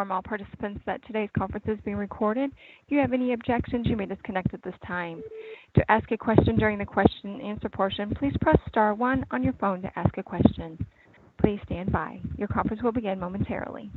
inform all participants that today's conference is being recorded. If you have any objections, you may disconnect at this time. To ask a question during the question and answer portion, please press star 1 on your phone to ask a question. Please stand by. Your conference will begin momentarily.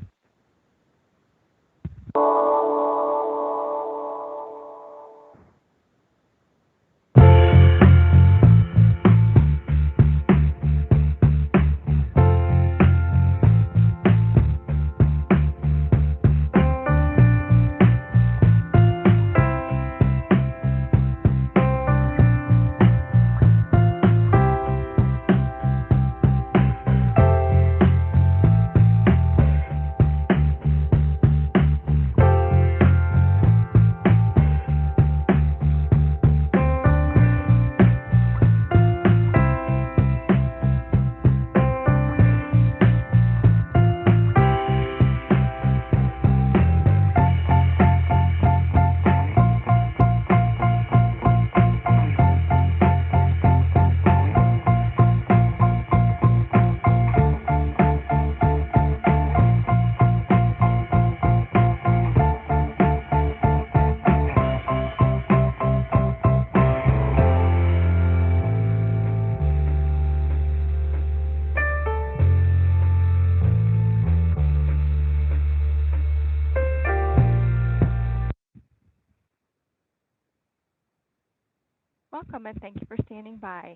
Welcome and thank you for standing by.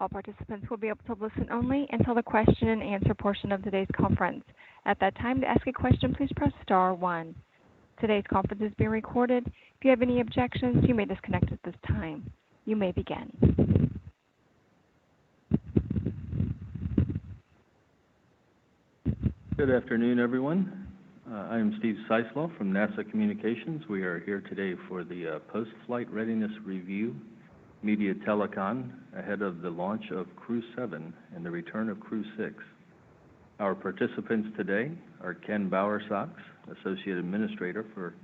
All participants will be able to listen only until the question and answer portion of today's conference. At that time, to ask a question, please press star 1. Today's conference is being recorded. If you have any objections, you may disconnect at this time. You may begin. Good afternoon, everyone. I am Steve Seislow from NASA Communications. We are here today for the Post-Flight Readiness Review Media Telecon ahead of the launch of Crew 7 and the return of Crew 6. Our participants today are Ken Bowersox, Associate Administrator for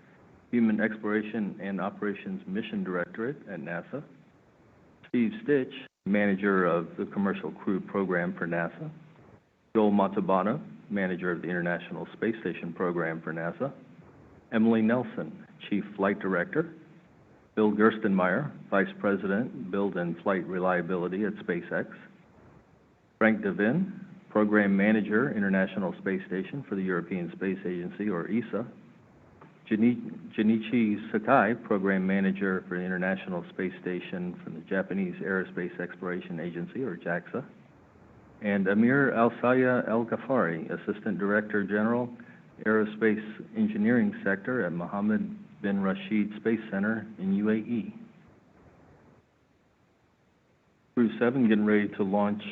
Human Exploration and Operations Mission Directorate at NASA, Steve Stitch, Manager of the Commercial Crew Program for NASA, Joel Montalbano, Manager of the International Space Station Program for NASA, Emily Nelson, Chief Flight Director, Bill Gerstenmaier, Vice President, Build and Flight Reliability at SpaceX, Frank Devin, Program Manager, International Space Station for the European Space Agency, or ESA, Junichi Sakai, Program Manager for the International Space Station from the Japanese Aerospace Exploration Agency, or JAXA, and Amir Al-Saya El-Ghafari, Assistant Director General, Aerospace Engineering Sector at Mohammed bin Rashid Space Center in UAE. Crew 7 getting ready to launch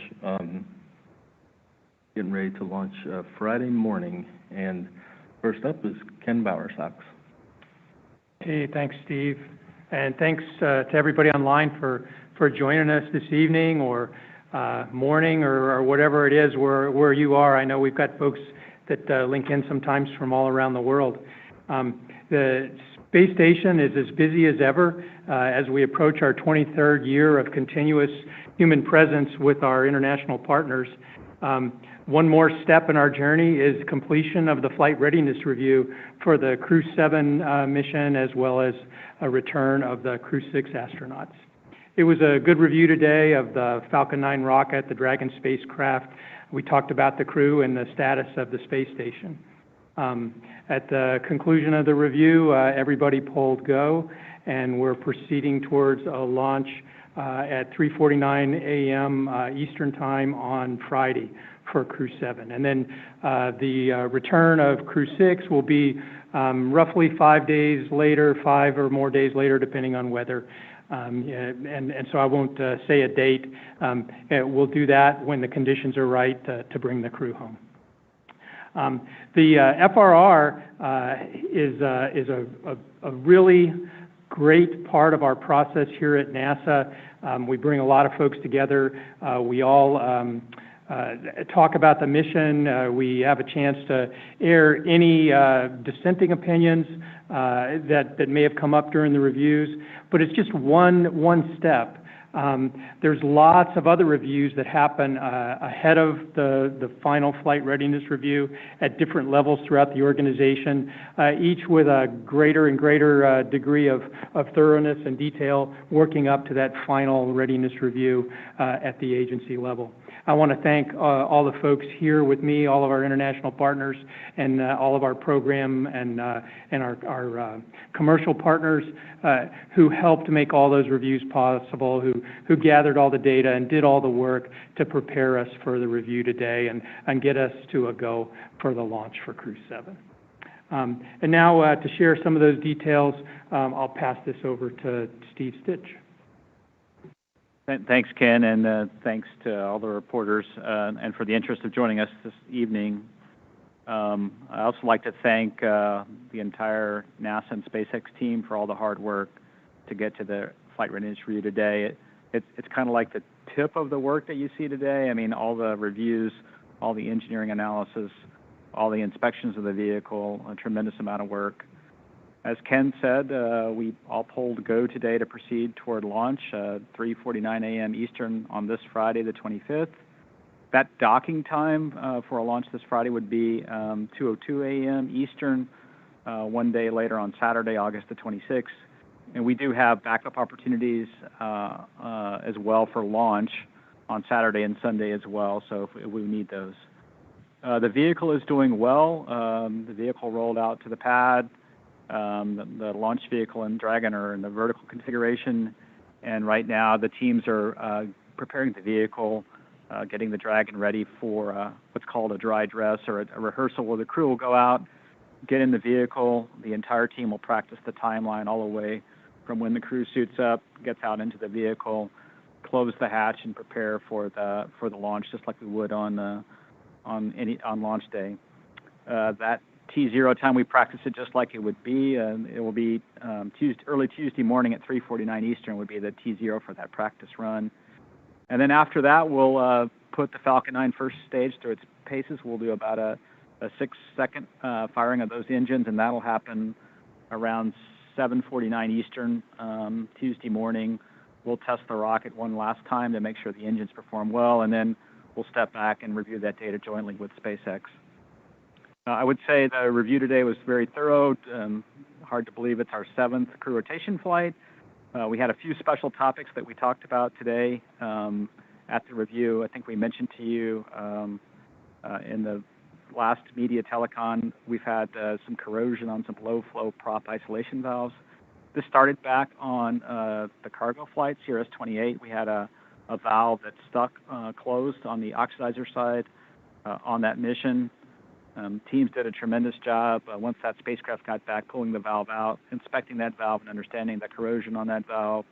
Friday morning, and first up is Ken Bowersox. Hey, thanks, Steve, and thanks to everybody online for joining us this evening or morning or whatever it is where you are. I know we've got folks that link in sometimes from all around the world. The space station is as busy as ever as we approach our 23rd year of continuous human presence with our international partners. One more step in our journey is completion of the flight readiness review for the Crew 7 mission, as well as a return of the Crew 6 astronauts. It was a good review today of the Falcon 9 rocket, the Dragon spacecraft. We talked about the crew and the status of the space station. At the conclusion of the review, everybody polled go, and we're proceeding towards a launch at 3:49 a.m. Eastern Time on Friday for Crew 7. And then the return of Crew 6 will be roughly 5 days later, 5 or more days later, depending on weather. And so I won't say a date. We'll do that when the conditions are right to bring the crew home. The FRR is a really great part of our process here at NASA. We bring a lot of folks together. We all talk about the mission. We have a chance to air any dissenting opinions that may have come up during the reviews. But it's just one step There's lots of other reviews that happen ahead of the final flight readiness review at different levels throughout the organization, each with a greater and greater degree of thoroughness and detail, working up to that final readiness review at the agency level. I want to thank all the folks here with me, all of our international partners, and all of our program and our commercial partners who helped make all those reviews possible, who gathered all the data and did all the work to prepare us for the review today and get us to a go for the launch for Crew 7. And now to share some of those details, I'll pass this over to Steve Stitch. Thanks, Ken, and thanks to all the reporters and for the interest of joining us this evening. I also like to thank the entire NASA and SpaceX team for all the hard work to get to the flight readiness review today. It's kind of like the tip of the work that you see today. I mean, all the reviews, all the engineering analysis, all the inspections of the vehicle, a tremendous amount of work. As Ken said, we all pulled go today to proceed toward launch, 3:49 a.m. Eastern on this Friday, the 25th. That docking time for a launch this Friday would be 2:02 a.m. Eastern, one day later on Saturday, August the 26th. And we do have backup opportunities as well for launch on Saturday and Sunday as well, so if we need those. The vehicle is doing well. The vehicle rolled out to the pad. The launch vehicle and Dragon are in the vertical configuration, and right now the teams are preparing the vehicle, getting the Dragon ready for what's called a dry dress or a rehearsal where the crew will go out, get in the vehicle. The entire team will practice the timeline all the way from when the crew suits up, gets out into the vehicle, close the hatch, and prepare for the launch, just like we would on launch day. That T0 time, we practice it just like it would be. It will be early Tuesday morning at 3:49 Eastern would be the T0 for that practice run. And then after that, we'll put the Falcon 9 first stage through its paces. We'll do about a 6-second firing of those engines, and that'll happen around 7:49 Eastern Tuesday morning. We'll test the rocket one last time to make sure the engines perform well, and then we'll step back and review that data jointly with SpaceX. I would say the review today was very thorough. Hard to believe it's our 7th crew rotation flight. We had a few special topics that we talked about today at the review. I think we mentioned to you in the last media telecon, we've had some corrosion on some low-flow prop isolation valves. This started back on the cargo flight, CRS-28. We had a valve that stuck closed on the oxidizer side on that mission. Teams did a tremendous job once that spacecraft got back, pulling the valve out, inspecting that valve and understanding the corrosion on that valve,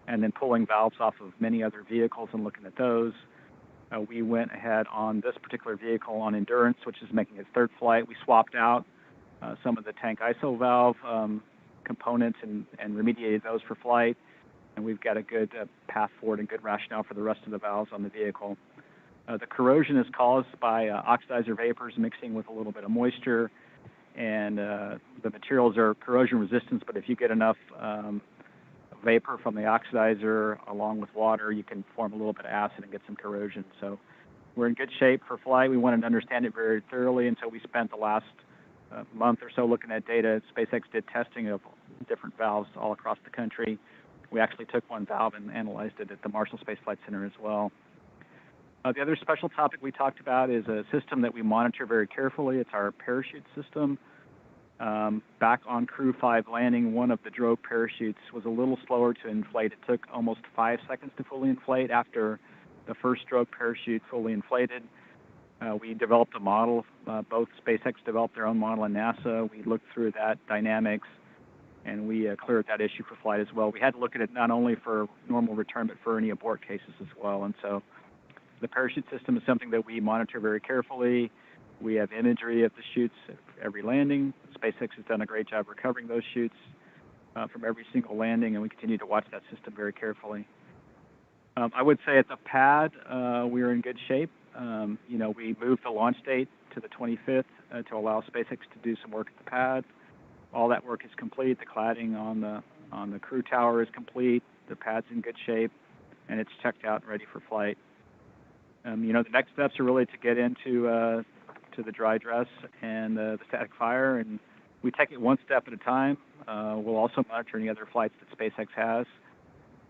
and then pulling valves off of many other vehicles and looking at those. We went ahead on this particular vehicle on Endurance, which is making its 3rd flight. We swapped out some of the tank ISO valve components and remediated those for flight, and we've got a good path forward and good rationale for the rest of the valves on the vehicle. The corrosion is caused by oxidizer vapors mixing with a little bit of moisture, and the materials are corrosion resistant, but if you get enough vapor from the oxidizer along with water, you can form a little bit of acid and get some corrosion. So we're in good shape for flight. We wanted to understand it very thoroughly, and so we spent the last month or so looking at data. SpaceX did testing of different valves all across the country. We actually took one valve and analyzed it at the Marshall Space Flight Center as well. The other special topic we talked about is a system that we monitor very carefully. It's our parachute system. Back on Crew 5 landing, one of the drogue parachutes was a little slower to inflate. It took almost 5 seconds to fully inflate after the first drogue parachute fully inflated. We developed a model. Both SpaceX developed their own model and NASA. We looked through that dynamics, and we cleared that issue for flight as well. We had to look at it not only for normal return, but for any abort cases as well. And so the parachute system is something that we monitor very carefully. We have imagery of the chutes at every landing. SpaceX has done a great job recovering those chutes from every single landing, and we continue to watch that system very carefully. I would say at the pad, we are in good shape. We moved the launch date to the 25th to allow SpaceX to do some work at the pad. All that work is complete. The cladding on the crew tower is complete. The pad's in good shape. and it's checked out and ready for flight. The next steps are really to get into to the dry dress and the static fire, and we take it one step at a time. We'll also monitor any other flights that SpaceX has.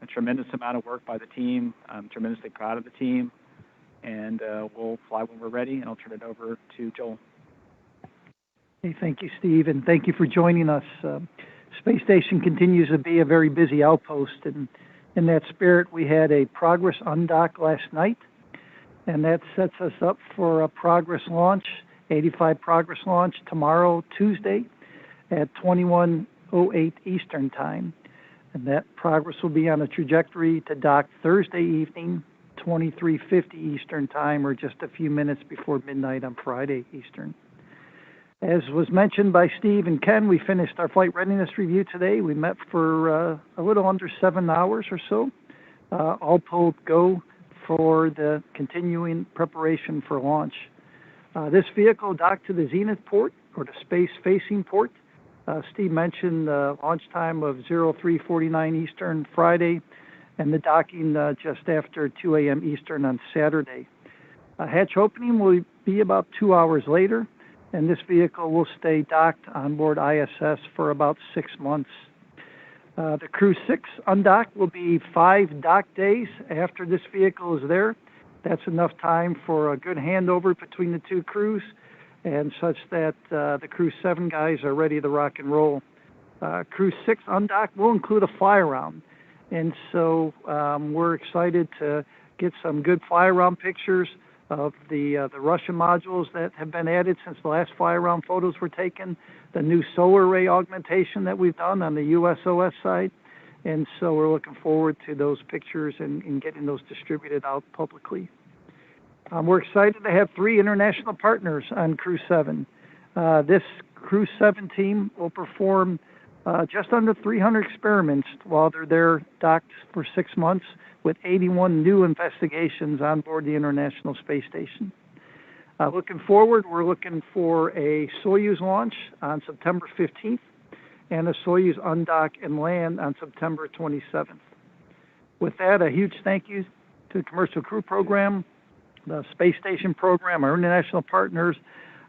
A tremendous amount of work by the team. I'm tremendously proud of the team, and we'll fly when we're ready, and I'll turn it over to Joel. Hey, thank you, Steve, and thank you for joining us. Space Station continues to be a very busy outpost, and in that spirit, we had a Progress undock last night, and that sets us up for a Progress launch, 85 Progress launch tomorrow, Tuesday, at 21:08 Eastern Time. And that Progress will be on a trajectory to dock Thursday evening, 23:50 Eastern Time, or just a few minutes before midnight on Friday Eastern. As was mentioned by Steve and Ken, we finished our flight readiness review today. We met for a little under 7 hours or so. All pulled go for the continuing preparation for launch. This vehicle docked to the Zenith port, or the space-facing port. Steve mentioned the launch time of 03:49 Eastern Friday, and the docking just after 2 a.m. Eastern on Saturday. Hatch opening will be about 2 hours later, and this vehicle will stay docked on board ISS for about 6 months. The Crew 6 undock will be 5 dock days after this vehicle is there. That's enough time for a good handover between the two crews, and such that the Crew 7 guys are ready to rock and roll. Crew 6 undock will include a fly-around, and so we're excited to get some good fly-around pictures of the Russian modules that have been added since the last fly-around photos were taken, the new solar array augmentation that we've done on the USOS side, and so we're looking forward to those pictures and getting those distributed out publicly. We're excited to have 3 international partners on Crew 7. This Crew 7 team will perform just under 300 experiments while they're there docked for 6 months, with 81 new investigations on board the International Space Station. Looking forward, we're looking for a Soyuz launch on September 15th and a Soyuz undock and land on September 27th. With that, a huge thank you to the Commercial Crew Program, the Space Station Program, our international partners,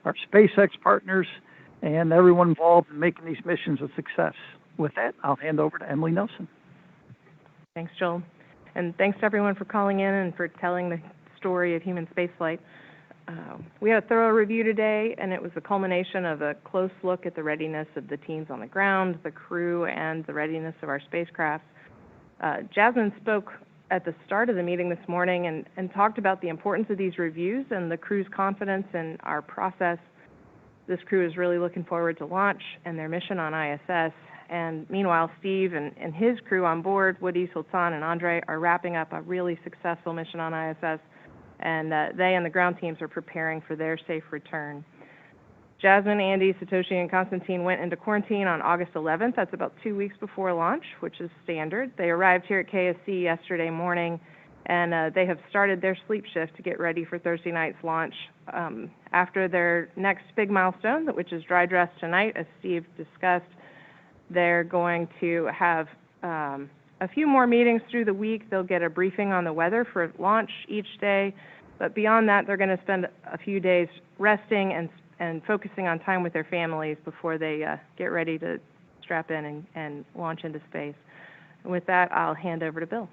our SpaceX partners, and everyone involved in making these missions a success. With that, I'll hand over to Emily Nelson. Thanks, Joel. And thanks to everyone for calling in and for telling the story of human spaceflight. We had a thorough review today, and it was a culmination of a close look at the readiness of the teams on the ground, the crew, and the readiness of our spacecraft. Jasmine spoke at the start of the meeting this morning and talked about the importance of these reviews and the crew's confidence in our process. This crew is really looking forward to launch and their mission on ISS. And meanwhile, Steve and his crew on board, Woody, Sultan, and Andre, are wrapping up a really successful mission on ISS, and they and the ground teams are preparing for their safe return. Jasmine, Andy, Satoshi, and Constantine went into quarantine on August 11th. That's about 2 weeks before launch, which is standard. They arrived here at KSC yesterday morning, and they have started their sleep shift to get ready for Thursday night's launch. After their next big milestone, which is dry dress tonight, as Steve discussed, they're going to have a few more meetings through the week. They'll get a briefing on the weather for launch each day. But beyond that, they're going to spend a few days resting and focusing on time with their families before they get ready to strap in and launch into space. And with that, I'll hand over to Bill.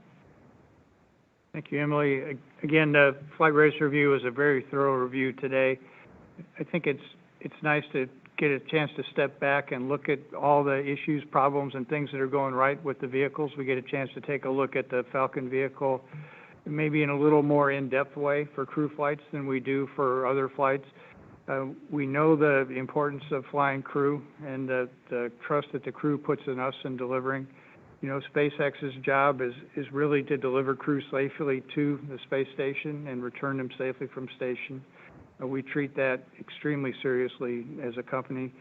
Thank you, Emily. Again, the flight readiness review was a very thorough review today. I think it's nice to get a chance to step back and look at all the issues, problems, and things that are going right with the vehicles. We get a chance to take a look at the Falcon vehicle, maybe in a little more in-depth way for crew flights than we do for other flights. We know the importance of flying crew and the trust that the crew puts in us in delivering. You know, SpaceX's job is really to deliver crew safely to the space station and return them safely from station. We treat that extremely seriously as a company.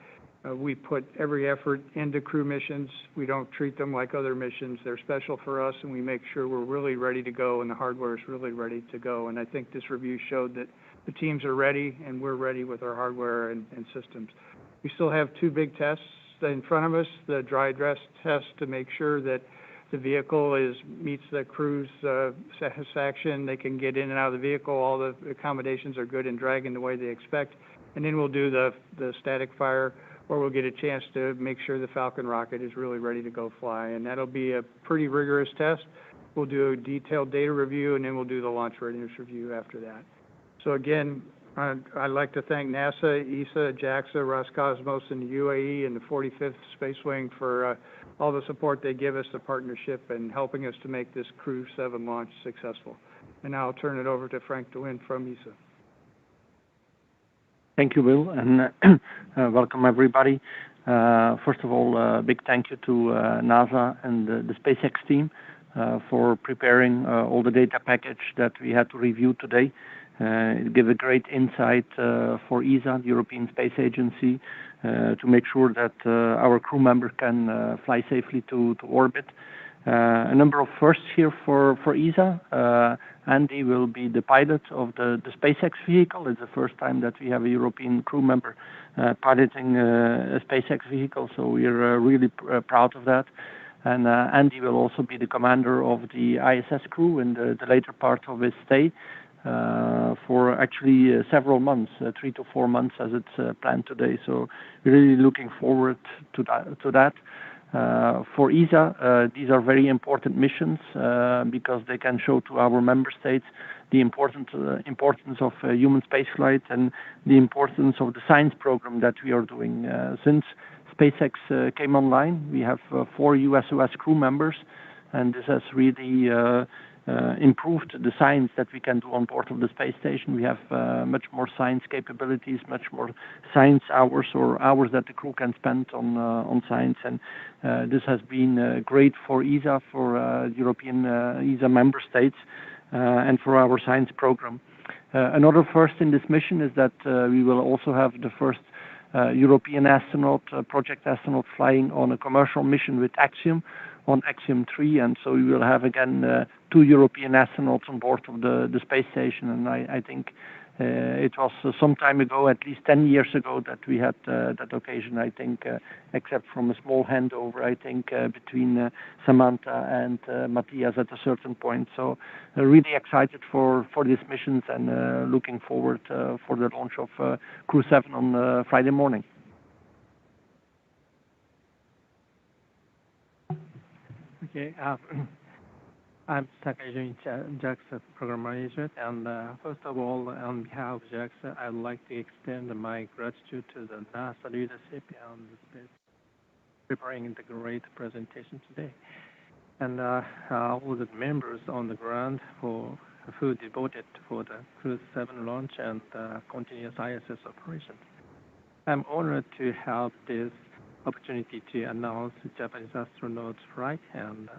We put every effort into crew missions. We don't treat them like other missions. They're special for us, and we make sure we're really ready to go and the hardware is really ready to go. And I think this review showed that the teams are ready and we're ready with our hardware and systems. We still have 2 big tests in front of us, the dry dress test to make sure that the vehicle meets the crew's satisfaction, they can get in and out of the vehicle, all the accommodations are good in dragging the way they expect, and then we'll do the static fire, or we'll get a chance to make sure the Falcon rocket is really ready to go fly, and that'll be a pretty rigorous test. We'll do a detailed data review, and then we'll do the launch readiness review after that. So again, I'd like to thank NASA, ESA, JAXA, Roscosmos, and the UAE, and the 45th Space Wing for all the support they give us, the partnership, and helping us to make this Crew 7 launch successful. And now I'll turn it over to Frank DeWin from ESA. Thank you, Will, and welcome everybody. First of all, big thank you to NASA and the SpaceX team for preparing all the data package that we had to review today. It gave a great insight for ESA, the European Space Agency, to make sure that our crew members can fly safely to orbit. A number of firsts here for ESA. Andy will be the pilot of the SpaceX vehicle. It's the first time that we have a European crew member piloting a SpaceX vehicle, so we're really proud of that. And Andy will also be the commander of the ISS crew in the later part of his stay for actually several months, 3 to 4 months as it's planned today. So we're really looking forward to that. For ESA, these are very important missions because they can show to our member states the importance of human spaceflight and the importance of the science program that we are doing. Since SpaceX came online, we have 4 USOS crew members, and this has really improved the science that we can do on board of the space station. We have much more science capabilities, much more science hours, or hours that the crew can spend on science, and this has been great for ESA, for European ESA member states, and for our science program. Another first in this mission is that we will also have the first European astronaut, project astronaut, flying on a commercial mission with Axiom, on Axiom 3, and so we will have again 2 European astronauts on board of the space station. And I think it was some time ago, at least 10 years ago, that we had that occasion, I think, except from a small handover, I think, between Samantha and Matthias at a certain point. So really excited for these missions and looking forward for the launch of Crew 7 on Friday morning. Okay, I'm Takayuki JAXA Program Manager, and first of all, on behalf of JAXA, I'd like to extend my gratitude to the NASA leadership and preparing the great presentation today, and all the members on the ground who devoted for the Crew 7 launch and continuous ISS operations. I'm honored to have this opportunity to announce the Japanese astronauts' flight, and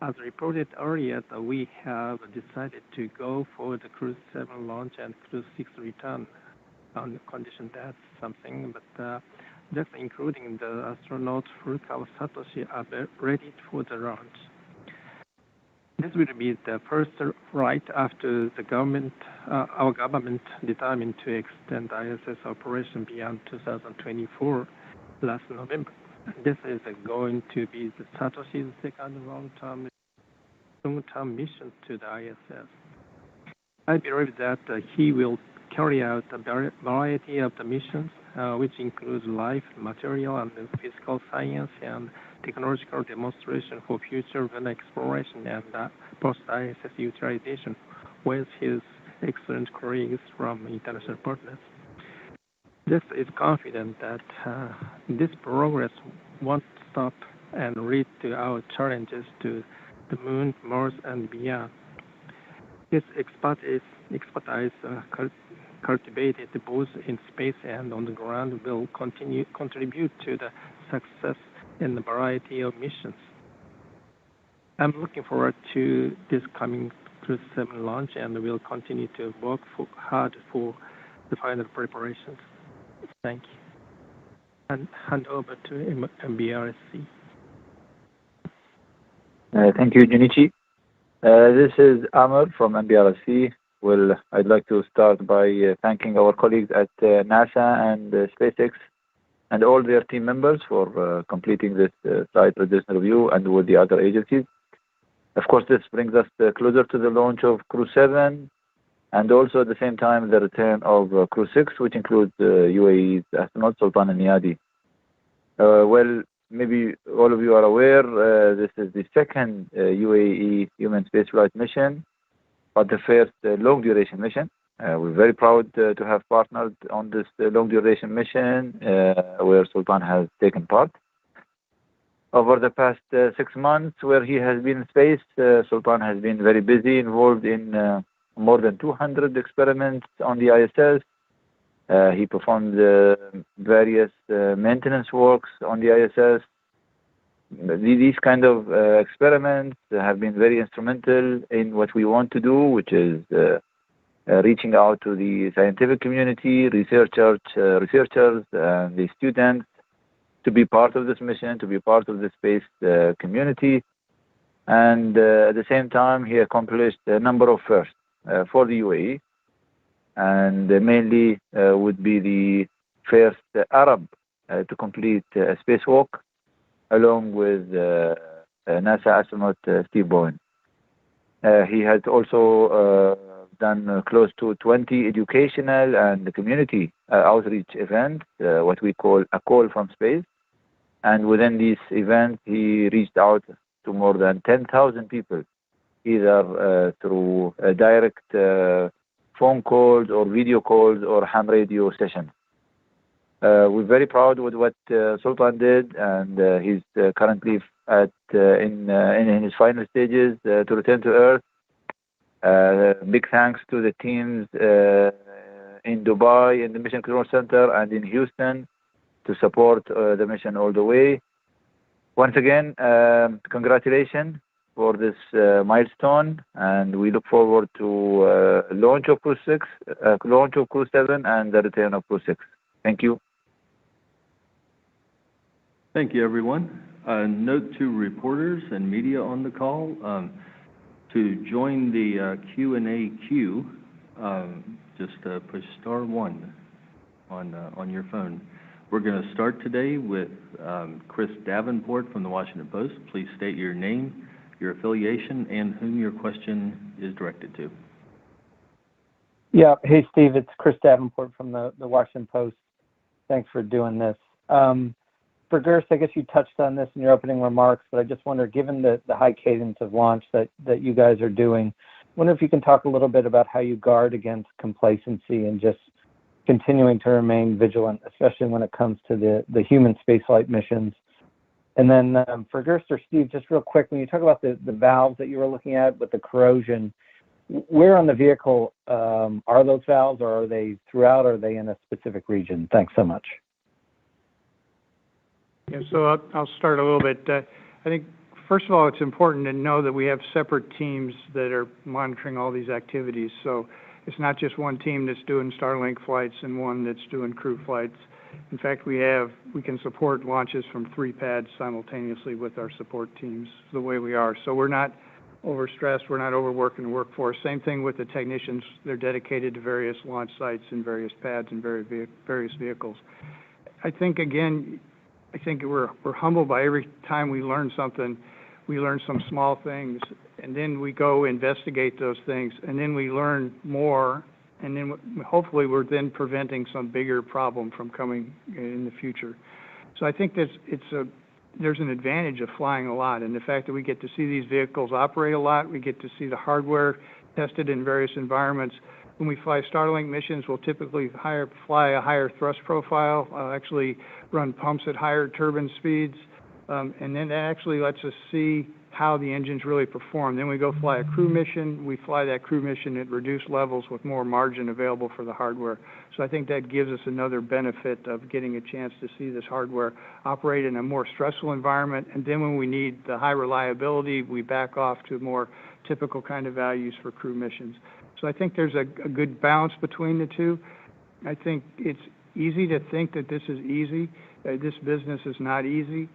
as reported earlier, we have decided to go for the Crew 7 launch and Crew 6 return on the condition that something, but just including the astronauts Furukawa Satoshi are ready for the launch. This will be the first flight after the government, our government determined to extend ISS operation beyond 2024 last November. This is going to be the Satoshi's second long-term mission to the ISS. I believe that he will carry out a variety of the missions, which includes life, material, and physical science, and technological demonstration for future lunar exploration and post-ISS utilization with his excellent colleagues from international partners. This is confident that this progress won't stop and lead to our challenges to the Moon, Mars, and beyond. His expertise cultivated both in space and on the ground will contribute to the success in a variety of missions. I'm looking forward to this coming Crew 7 launch and will continue to work hard for the final preparations. Thank you. And hand over to MBRSC. Thank you, Junichi. This is Amr from MBRSC. Well, I'd like to start by thanking our colleagues at NASA and SpaceX and all their team members for completing this flight readiness review and with the other agencies. Of course, this brings us closer to the launch of Crew 7, and also at the same time the return of Crew 6, which includes UAE's astronaut Sultan Al-Niyadi. Well, maybe all of you are aware, this is the second UAE human spaceflight mission, but the first long-duration mission. We're very proud to have partnered on this long-duration mission where Sultan has taken part. Over the past 6 months where he has been in space, Sultan has been very busy, involved in more than 200 experiments on the ISS. He performed various maintenance works on the ISS. These kind of experiments have been very instrumental in what we want to do, which is reaching out to the scientific community, researchers, and the students to be part of this mission, to be part of the space community. And at the same time, he accomplished a number of firsts for the UAE, and mainly would be the first Arab to complete a spacewalk along with NASA astronaut Steve Bowen. He has also done close to 20 educational and community outreach events, what we call a call from space. And within these events, he reached out to more than 10,000 people, either through direct phone calls or video calls or ham radio sessions. We're very proud with what Sultan did, and he's currently in his final stages to return to Earth. Big thanks to the teams in Dubai, in the Mission Control Center, and in Houston to support the mission all the way. Once again, congratulations for this milestone, and we look forward to launch of Crew 6, launch of Crew 7, and the return of Crew 6. Thank you. Thank you, everyone. Note to reporters and media on the call, to join the Q&A queue, just push star 1 on your phone. We're going to start today with Chris Davenport from the Washington Post. Please state your name, your affiliation, and whom your question is directed to. Yeah. Hey, Steve. It's Chris Davenport from the Washington Post. Thanks for doing this. For Gurs, I guess you touched on this in your opening remarks, but I just wonder, given the high cadence of launch that you guys are doing, I wonder if you can talk a little bit about how you guard against complacency and just continuing to remain vigilant, especially when it comes to the human spaceflight missions. And then for Gurs or Steve, just real quick, when you talk about the valves that you were looking at with the corrosion, where on the vehicle are those valves, or are they throughout, or are they in a specific region? Thanks so much. Yeah, so I'll start a little bit. I think, first of all, it's important to know that we have separate teams that are monitoring all these activities. So it's not just one team that's doing Starlink flights and one that's doing crew flights. In fact, we can support launches from 3 pads simultaneously with our support teams the way we are. So we're not overstressed, we're not overworking the workforce. Same thing with the technicians. They're dedicated to various launch sites and various pads and various vehicles. I think we're humbled by every time we learn something. We learn some small things, and then we go investigate those things, and then we learn more, and then hopefully we're then preventing some bigger problem from coming in the future. So I think there's an advantage of flying a lot, and the fact that we get to see these vehicles operate a lot, we get to see the hardware tested in various environments. When we fly Starlink missions, we'll typically fly a higher thrust profile, actually run pumps at higher turbine speeds, and then that actually lets us see how the engines really perform. Then we go fly a crew mission. We fly that crew mission at reduced levels with more margin available for the hardware. So I think that gives us another benefit of getting a chance to see this hardware operate in a more stressful environment. And then when we need the high reliability, we back off to more typical kind of values for crew missions. So I think there's a good balance between the two. I think it's easy to think that this is easy. This business is not easy.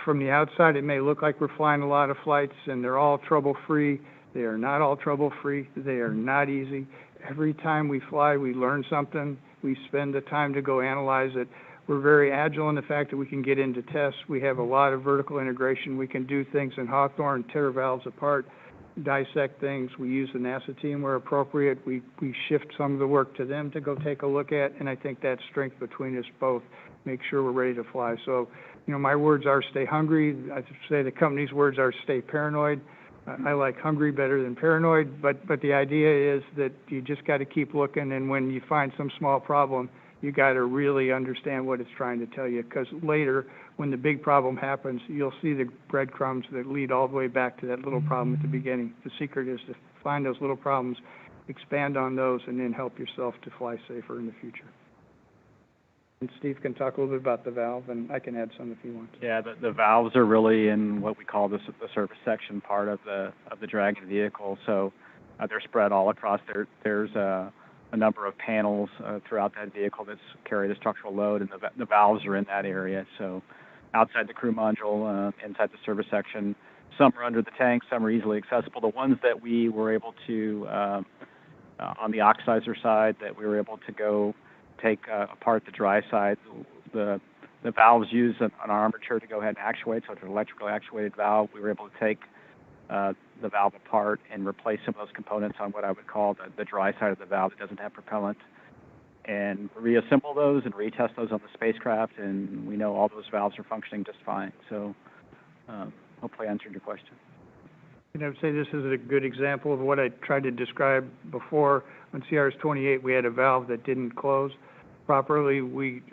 From the outside, it may look like we're flying a lot of flights and they're all trouble-free. They are not all trouble-free. They are not easy. Every time we fly, we learn something. We spend the time to go analyze it. We're very agile in the fact that we can get into tests. We have a lot of vertical integration. We can do things in Hawthorne, tear valves apart, dissect things. We use the NASA team where appropriate. We shift some of the work to them to go take a look at, and I think that strength between us both makes sure we're ready to fly. So, my words are stay hungry. I say the company's words are stay paranoid. I like hungry better than paranoid, but the idea is that you just got to keep looking, and when you find some small problem, you got to really understand what it's trying to tell you, because later, when the big problem happens, you'll see the breadcrumbs that lead all the way back to that little problem at the beginning. The secret is to find those little problems, expand on those, and then help yourself to fly safer in the future. And Steve can talk a little bit about the valve, and I can add some if you want. Yeah, the valves are really in what we call the service section part of the Dragon vehicle. So they're spread all across there. There's a number of panels throughout that vehicle that carry the structural load, and the valves are in that area. So outside the crew module, inside the service section, some are under the tank, some are easily accessible. The ones that we were able to, on the oxidizer side, that we were able to go take apart the dry side, the valves use an armature to go ahead and actuate, so it's an electrically actuated valve. We were able to take the valve apart and replace some of those components on what I would call the dry side of the valve that doesn't have propellant, and reassemble those and retest those on the spacecraft, and we know all those valves are functioning just fine. So hopefully I answered your question. And I would say this is a good example of what I tried to describe before. On CRS-28, we had a valve that didn't close properly.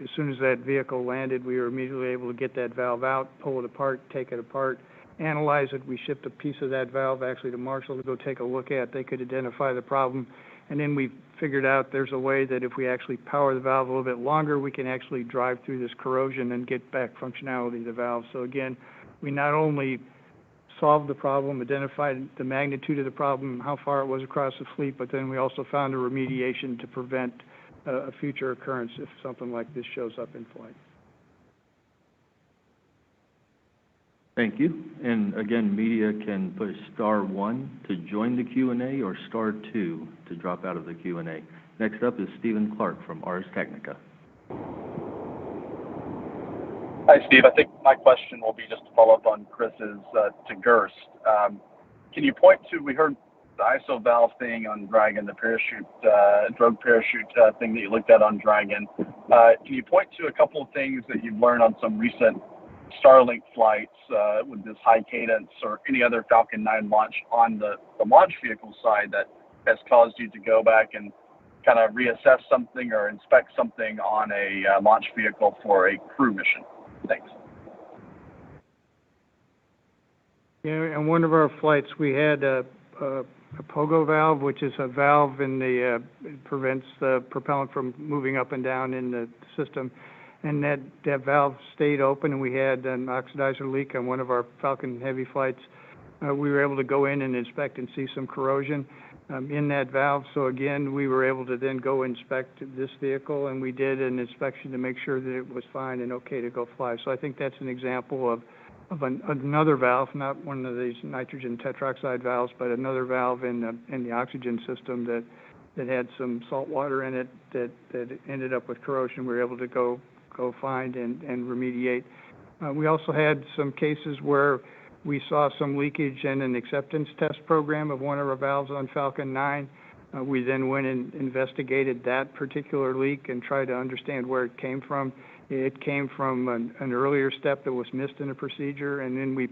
As soon as that vehicle landed, we were immediately able to get that valve out, pull it apart, take it apart, analyze it. We shipped a piece of that valve actually to Marshall to go take a look at. They could identify the problem. And then we figured out there's a way that if we actually power the valve a little bit longer, we can actually drive through this corrosion and get back functionality of the valve. So again, we not only solved the problem, identified the magnitude of the problem, how far it was across the fleet, but then we also found a remediation to prevent a future occurrence if something like this shows up in flight. Thank you. And again, media can push *1 to join the Q&A or *2 to drop out of the Q&A. Next up is Stephen Clark from Ars Technica. Hi, Steve. I think my question will be just to follow up on Chris's to Gurst. Can you point to, we heard the ISO valve thing on Dragon, the parachute, drogue parachute thing that you looked at on Dragon. Can you point to a couple of things that you've learned on some recent Starlink flights with this high cadence or any other Falcon 9 launch on the launch vehicle side that has caused you to go back and kind of reassess something or inspect something on a launch vehicle for a crew mission? Thanks. Yeah, on one of our flights, we had a pogo valve, which is a valve in the prevents the propellant from moving up and down in the system, and that valve stayed open, and we had an oxidizer leak on one of our Falcon Heavy flights. We were able to go in and inspect and see some corrosion in that valve. So again, we were able to then go inspect this vehicle, and we did an inspection to make sure that it was fine and okay to go fly. So I think that's an example of another valve, not one of these nitrogen tetroxide valves, but another valve in the oxygen system that had some salt water in it that ended up with corrosion. We were able to go find and remediate. We also had some cases where we saw some leakage in an acceptance test program of one of our valves on Falcon 9. We then went and investigated that particular leak and tried to understand where it came from. It came from an earlier step that was missed in a procedure, and then we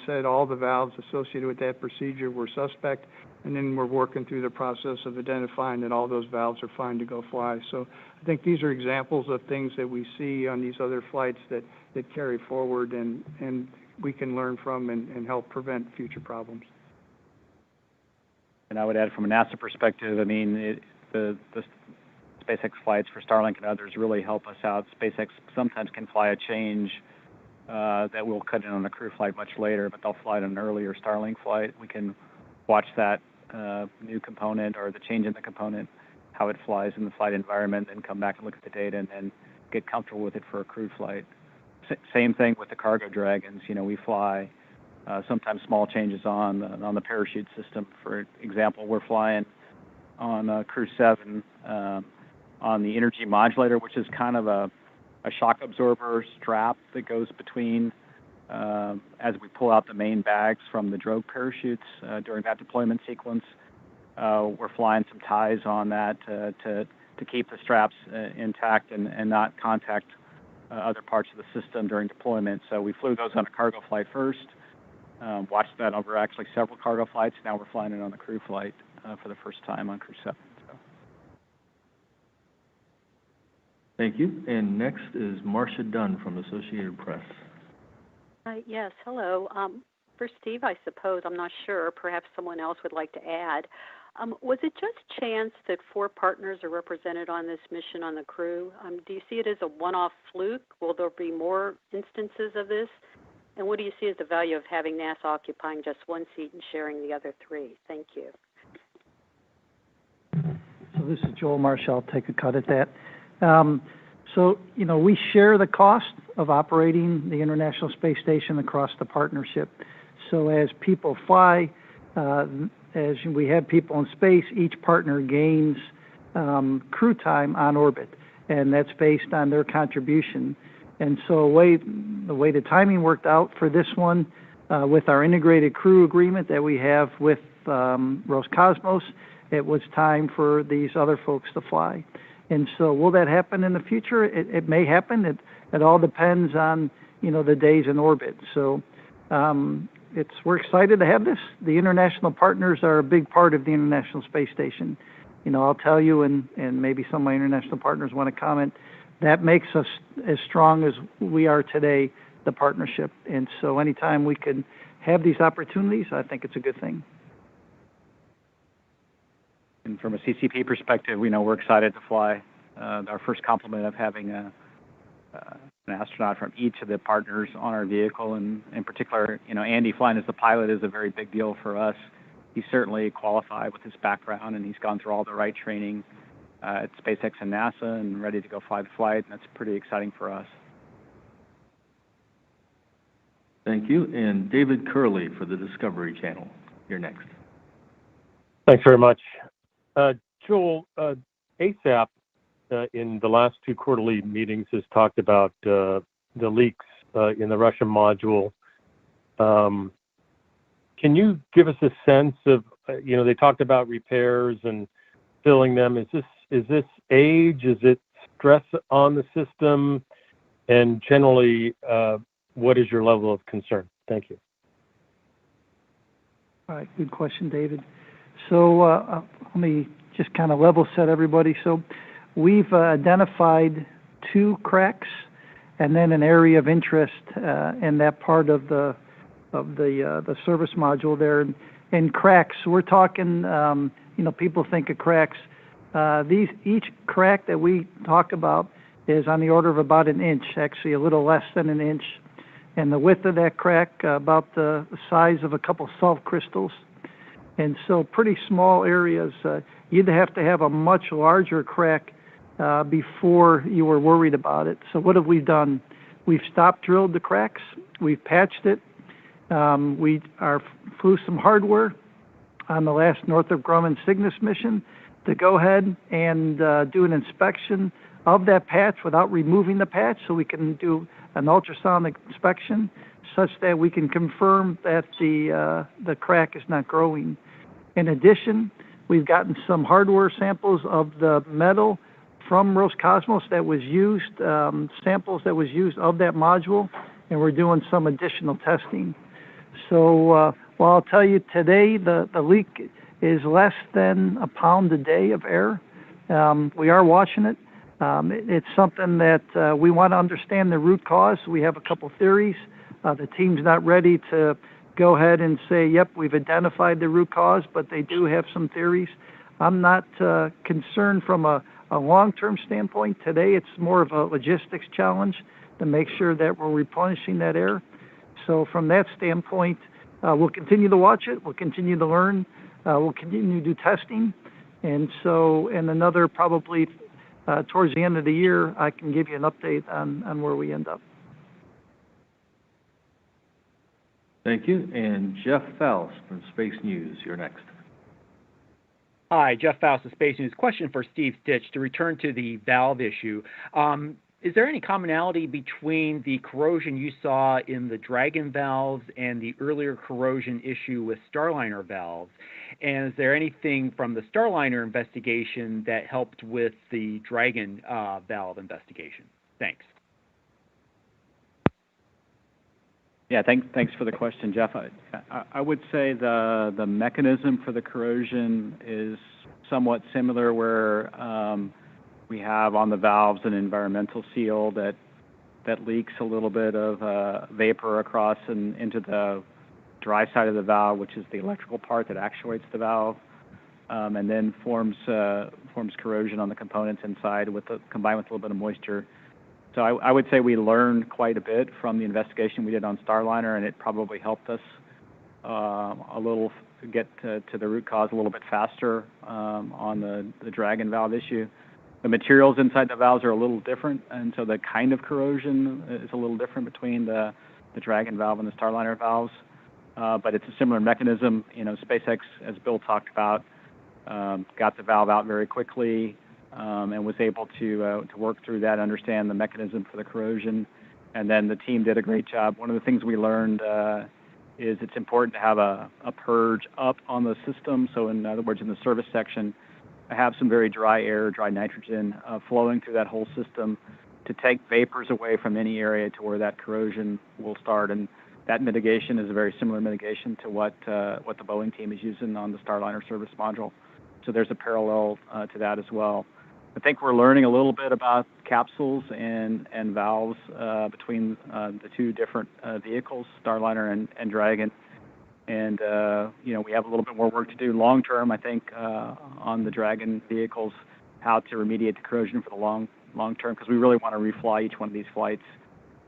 said all the valves associated with that procedure were suspect, and then we're working through the process of identifying that all those valves are fine to go fly. So I think these are examples of things that we see on these other flights that carry forward and we can learn from and help prevent future problems. And I would add from a NASA perspective, I mean, the SpaceX flights for Starlink and others really help us out. SpaceX sometimes can fly a change that will cut in on a crew flight much later, but they'll fly an earlier Starlink flight. We can watch that new component or the change in the component, how it flies in the flight environment, and come back and look at the data and then get comfortable with it for a crewed flight. Same thing with the cargo Dragons. You know, we fly sometimes small changes on the parachute system. For example, we're flying on Crew 7 on the energy modulator, which is kind of a shock absorber strap that goes between as we pull out the main bags from the drogue parachutes during that deployment sequence. We're flying some ties on that to keep the straps intact and not contact other parts of the system during deployment. So we flew those on a cargo flight first, watched that over actually several cargo flights. Now we're flying it on the crew flight for the first time on Crew 7. So. Thank you. And next is Marcia Dunn from Associated Press. Yes, hello. For Steve, I suppose, I'm not sure, perhaps someone else would like to add. Was it just chance that 4 partners are represented on this mission on the crew? Do you see it as a one-off fluke? Will there be more instances of this? And what do you see as the value of having NASA occupying just 1 seat and sharing the other 3? Thank you. So this is Joel Marshall. I'll take a cut at that. So, we share the cost of operating the International Space Station across the partnership. So as people fly, as we have people in space, each partner gains crew time on orbit, and that's based on their contribution. And so the way the timing worked out for this one, with our integrated crew agreement that we have with Roscosmos, it was time for these other folks to fly. And so will that happen in the future? It may happen. It all depends on, the days in orbit. So we're excited to have this. The international partners are a big part of the International Space Station. I'll tell you, and maybe some of my international partners want to comment, that makes us as strong as we are today, the partnership. And so anytime we can have these opportunities, I think it's a good thing. And from a CCP perspective, we're excited to fly our first complement of having an astronaut from each of the partners on our vehicle. And in particular, Andy flying as the pilot is a very big deal for us. He's certainly qualified with his background, and he's gone through all the right training at SpaceX and NASA and ready to go fly the flight, and that's pretty exciting for us. Thank you. And David Curley for the Discovery Channel. You're next. Thanks very much. Joel, ASAP in the last 2 quarterly meetings has talked about the leaks in the Russian module. Can you give us a sense of, they talked about repairs and filling them. Is this age? Is it stress on the system? And generally, what is your level of concern? Thank you. All right, good question, David. So let me just kind of level set everybody. So we've identified 2 cracks and then an area of interest in that part of the service module there. And cracks, we're talking, people think of cracks. Each crack that we talk about is on the order of about 1 inch, actually a little less than 1 inch. And the width of that crack, about the size of a couple salt crystals. And so pretty small areas. You'd have to have a much larger crack before you were worried about it. So what have we done? We've stop drilled the cracks. We've patched it. We flew some hardware on the last Northrop Grumman Cygnus mission to go ahead and do an inspection of that patch without removing the patch, so we can do an ultrasonic inspection such that we can confirm that the crack is not growing. In addition, we've gotten some hardware samples of the metal from Roscosmos that was used, samples that was used of that module, and we're doing some additional testing. So while I'll tell you today the leak is less than a pound a day of air, we are watching it. It's something that we want to understand the root cause. We have a couple theories. The team's not ready to go ahead and say, yep, we've identified the root cause, but they do have some theories. I'm not concerned from a long-term standpoint. Today, it's more of a logistics challenge to make sure that we're replenishing that air. So from that standpoint, we'll continue to watch it. We'll continue to learn. We'll continue to do testing. And so in another probably towards the end of the year, I can give you an update on where we end up. Thank you. And Jeff Faust from Space News, you're next. Hi, Jeff Faust of Space News. Question for Steve Stitch to return to the valve issue. Is there any commonality between the corrosion you saw in the Dragon valves and the earlier corrosion issue with Starliner valves? And is there anything from the Starliner investigation that helped with the Dragon valve investigation? Thanks. Yeah, thanks for the question, Jeff. I would say the mechanism for the corrosion is somewhat similar, where we have on the valves an environmental seal that leaks a little bit of vapor across and into the dry side of the valve, which is the electrical part that actuates the valve, and then forms corrosion on the components inside combined with a little bit of moisture. So I would say we learned quite a bit from the investigation we did on Starliner, and it probably helped us a little get to the root cause a little bit faster on the Dragon valve issue. The materials inside the valves are a little different, and so the kind of corrosion is a little different between the Dragon valve and the Starliner valves. But it's a similar mechanism. You know, SpaceX, as Bill talked about, got the valve out very quickly, and was able to work through that, understand the mechanism for the corrosion, and then the team did a great job. One of the things we learned is it's important to have a purge up on the system. So in other words, in the service section, I have some very dry air, dry nitrogen flowing through that whole system to take vapors away from any area to where that corrosion will start. And that mitigation is a very similar mitigation to what the Boeing team is using on the Starliner service module. So there's a parallel to that as well. I think we're learning a little bit about capsules and valves between the two different vehicles, Starliner and Dragon. And, you know, we have a little bit more work to do long term, I think, on the Dragon vehicles, how to remediate the corrosion for the long term, because we really want to refly each one of these flights,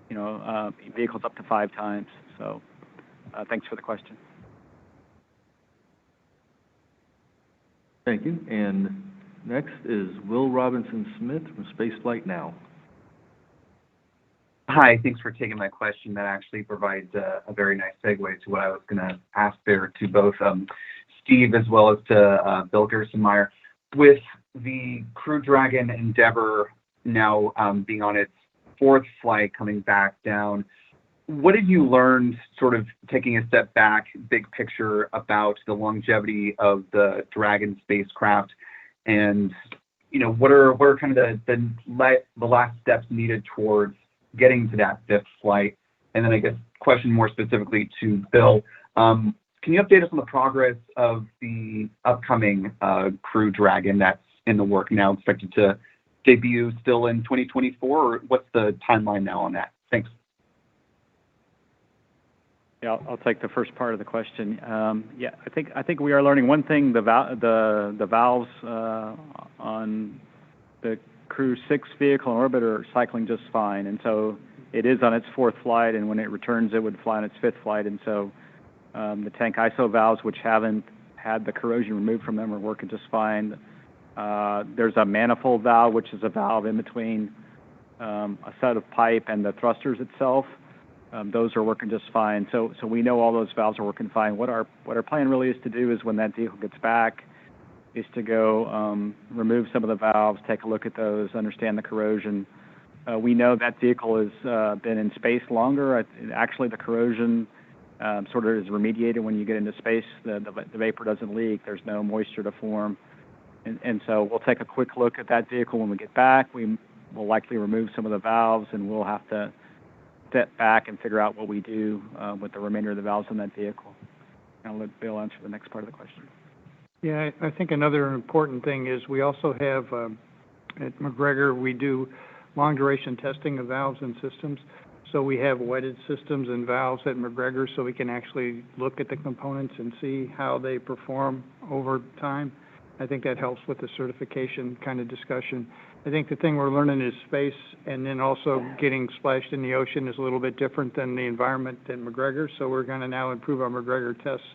you know, vehicles up to 5 times. So thanks for the question. Thank you. And next is Will Robinson Smith from Spaceflight Now. Hi, thanks for taking my question. That actually provides a very nice segue to what I was going to ask there to both Steve as well as to Bill Gerstenmaier. With the Crew Dragon Endeavour now being on its 4th flight coming back down, what have you learned, sort of taking a step back, big picture, about the longevity of the Dragon spacecraft? And, you know, what are kind of the last steps needed towards getting to that 5th flight? And then I guess question more specifically to Bill, can you update us on the progress of the upcoming Crew Dragon that's in the work now, expected to debut still in 2024, or what's the timeline now on that? Thanks. Yeah, I'll take the first part of the question. Yeah, I think we are learning one thing. The valves on the Crew 6 vehicle in orbit are cycling just fine, and so it is on its 4th flight, and when it returns, it would fly on its 5th flight. And so the tank ISO valves, which haven't had the corrosion removed from them, are working just fine. There's a manifold valve, which is a valve in between a set of pipe and the thrusters itself. Those are working just fine. So we know all those valves are working fine. What our plan really is to do is, when that vehicle gets back, is to go remove some of the valves, take a look at those, understand the corrosion. We know that vehicle has been in space longer. Actually, the corrosion sort of is remediated when you get into space. The vapor doesn't leak. There's no moisture to form. And so we'll take a quick look at that vehicle when we get back. We will likely remove some of the valves, and we'll have to step back and figure out what we do with the remainder of the valves in that vehicle. I'll let Bill answer the next part of the question. Yeah, I think another important thing is we also have, at McGregor, we do long-duration testing of valves and systems. So we have wetted systems and valves at McGregor, so we can actually look at the components and see how they perform over time. I think that helps with the certification kind of discussion. I think the thing we're learning is space, and then also getting splashed in the ocean is a little bit different than the environment at McGregor. So we're going to now improve our McGregor tests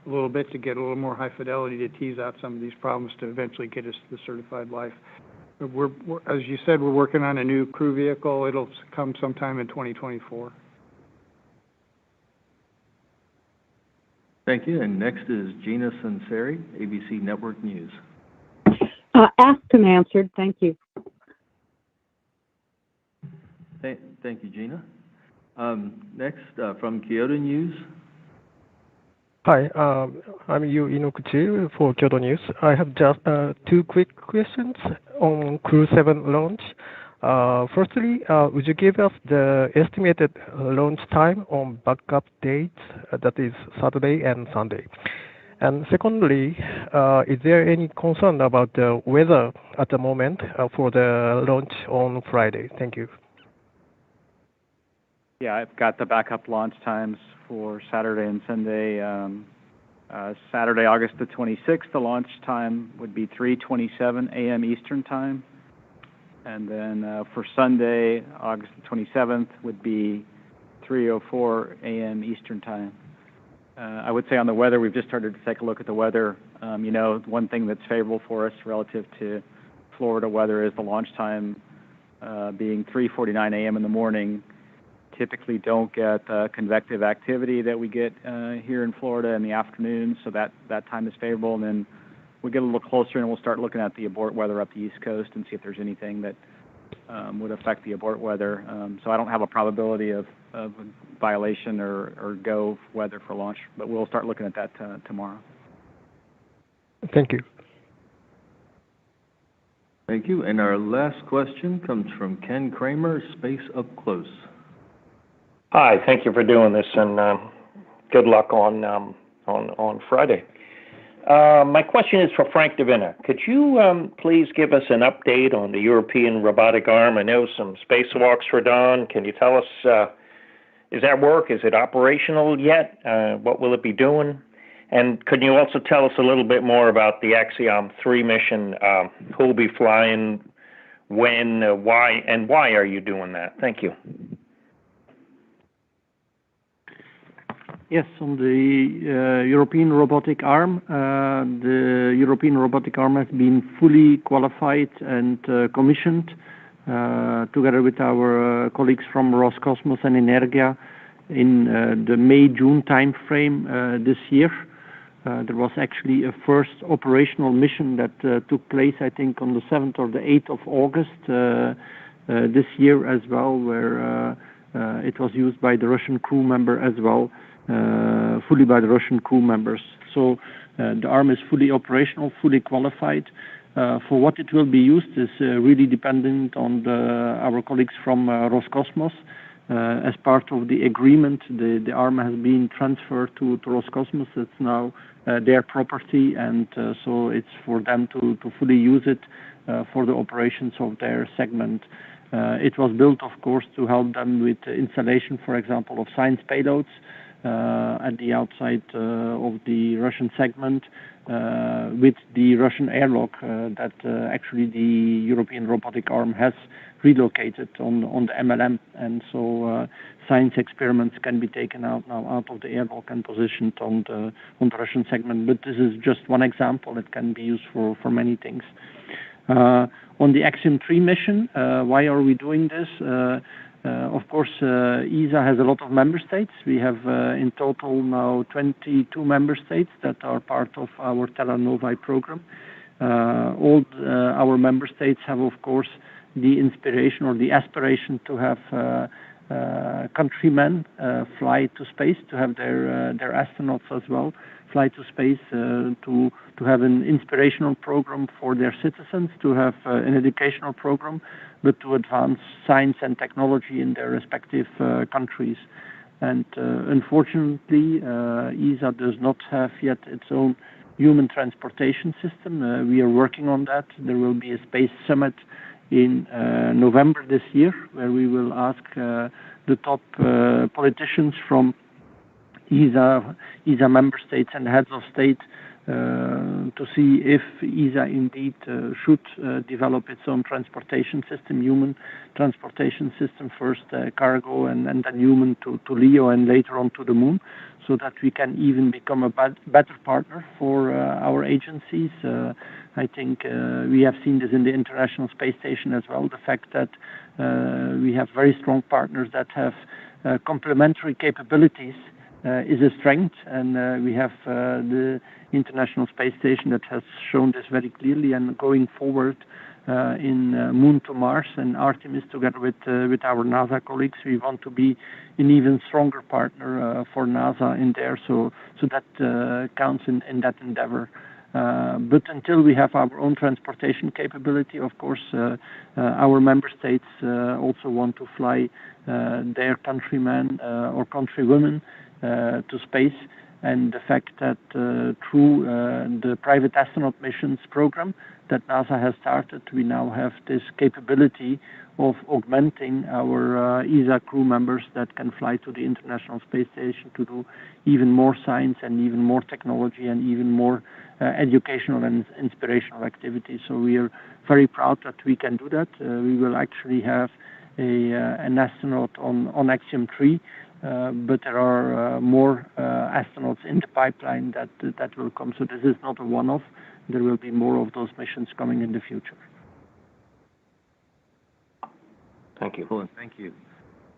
a little bit to get a little more high fidelity to tease out some of these problems to eventually get us to the certified life. But as you said, we're working on a new crew vehicle. It'll come sometime in 2024. Thank you. And next is Gina Sunseri, ABC Network News. Asked and answered. Thank you. Thank you, Gina. Next, from Kyoto News. Hi, I'm Yu Inokuchi for Kyoto News. I have just two quick questions on Crew 7 launch. Firstly, would you give us the estimated launch time on backup dates, that is Saturday and Sunday? And secondly, is there any concern about the weather at the moment for the launch on Friday? Thank you. Yeah, I've got the backup launch times for Saturday and Sunday. Saturday, August the 26th, the launch time would be 3:27 a.m. Eastern Time. And then for Sunday, August the 27th, would be 3:04 a.m. Eastern Time. I would say on the weather, we've just started to take a look at the weather. One thing that's favorable for us relative to Florida weather is the launch time being 3:49 a.m. in the morning. Typically don't get convective activity that we get here in Florida in the afternoon, so that time is favorable. And then we get a little closer and we'll start looking at the abort weather up the East Coast and see if there's anything that would affect the abort weather. So I don't have a probability of violation or go weather for launch, but we'll start looking at that tomorrow. Thank you. Thank you. And our last question comes from Ken Kramer, Space Up Close. Hi, thank you for doing this, and good luck on Friday. My question is for Frank Davina. Could you please give us an update on the European robotic arm? I know some spacewalks were done. Can you tell us, is that work? Is it operational yet? What will it be doing? And could you also tell us a little bit more about the Axiom 3 mission? Who will be flying, when, why, and why are you doing that? Thank you. Yes, on the European robotic arm, the European robotic arm has been fully qualified and commissioned together with our colleagues from Roscosmos and Energia in the May-June time frame this year. There was actually a first operational mission that took place, I think, on the 7th or the 8th of August this year as well, where it was used by the Russian crew member as well. Fully by the Russian crew members. So the arm is fully operational, fully qualified. For what it will be used is really dependent on our colleagues from Roscosmos. As part of the agreement, the arm has been transferred to Roscosmos. It's now their property, and so it's for them to fully use it for the operations of their segment. It was built, of course, to help them with installation, for example, of science payloads at the outside of the Russian segment with the Russian airlock that actually the European robotic arm has relocated on the MLM, and so science experiments can be taken out of the airlock and positioned on the Russian segment. But this is just one example. It can be used for many things. On the Axiom 3 mission, why are we doing this? Of course, ESA has a lot of member states. We have in total now 22 member states that are part of our Terra-Nova program. All our member states have, of course, the inspiration or the aspiration to have countrymen fly to space, to have their astronauts as well fly to space, to have an inspirational program for their citizens, to have an educational program, but to advance science and technology in their respective countries. And unfortunately, ESA does not have yet its own human transportation system. We are working on that. There will be a space summit in November this year, where we will ask the top politicians from ESA member states and heads of state to see if ESA indeed should develop its own transportation system, human transportation system, first cargo and then human to LEO and later on to the moon, so that we can even become a better partner for our agencies. I think we have seen this in the International Space Station as well, the fact that we have very strong partners that have complementary capabilities is a strength, and we have the International Space Station that has shown this very clearly. And going forward in Moon to Mars and Artemis, together with our NASA colleagues, we want to be an even stronger partner for NASA in there. So that counts in that endeavor. But until we have our own transportation capability, of course, our member states also want to fly their countrymen or countrywomen to space. And the fact that through the private astronaut missions program that NASA has started, we now have this capability of augmenting our ESA crew members that can fly to the International Space Station to do even more science and even more technology and even more educational and inspirational activities. So we are very proud that we can do that. We will actually have an astronaut on Axiom 3, but there are more astronauts in the pipeline that will come. So this is not a one-off. There will be more of those missions coming in the future. Thank you. Cool, thank you.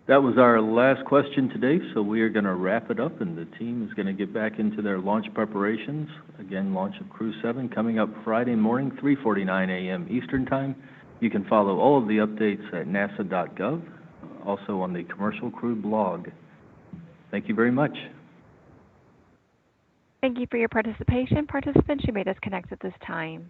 That was our last question today, so we are going to wrap it up, and the team is going to get back into their launch preparations. Again, launch of Crew 7 coming up Friday morning, 3:49 a.m. Eastern Time. You can follow all of the updates at nasa.gov, also on the Commercial Crew blog. Thank you very much. Thank you for your participation. Participants, you may disconnect at this time.